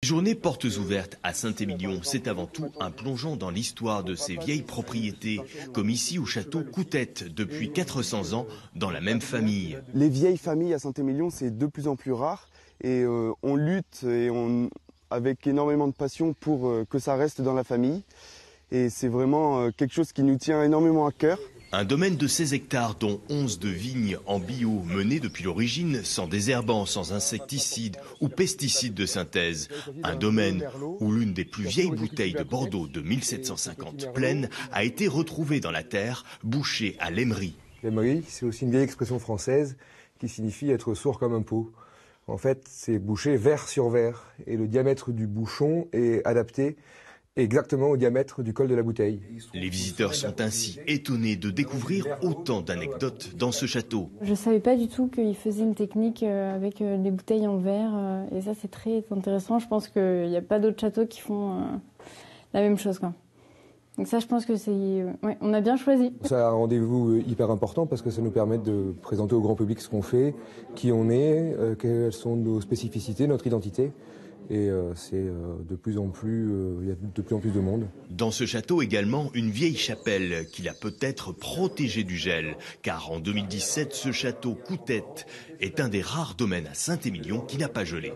Journée portes ouvertes à Saint-Émilion, c'est avant tout un plongeon dans l'histoire de ces vieilles propriétés, comme ici au château Coutette, depuis 400 ans, dans la même famille. Les vieilles familles à Saint-Émilion, c'est de plus en plus rare et on lutte avec énormément de passion pour que ça reste dans la famille. Et c'est vraiment quelque chose qui nous tient énormément à cœur. Un domaine de 16 hectares, dont 11 de vignes en bio, mené depuis l'origine, sans désherbants, sans insecticides ou pesticides de synthèse. Un domaine où l'une des plus vieilles bouteilles de Bordeaux de 1750 pleine a été retrouvée dans la terre, bouchée à l'émery. L'émery, c'est aussi une vieille expression française qui signifie être sourd comme un pot. En fait, c'est bouché verre sur verre et le diamètre du bouchon est adapté exactement au diamètre du col de la bouteille. Les visiteurs sont ainsi étonnés de découvrir autant d'anecdotes dans ce château. Je ne savais pas du tout qu'ils faisaient une technique avec les bouteilles en verre et ça c'est très intéressant. Je pense qu'il n'y a pas d'autres châteaux qui font la même chose, quoi. Donc ça je pense que on a bien choisi. C'est un rendez-vous hyper important parce que ça nous permet de présenter au grand public ce qu'on fait, qui on est, quelles sont nos spécificités, notre identité. Et c'est de plus en plus, il y a de plus en plus de monde. Dans ce château également, une vieille chapelle qui l'a peut-être protégé du gel. Car en 2017, ce château Coutette est un des rares domaines à Saint-Émilion qui n'a pas gelé.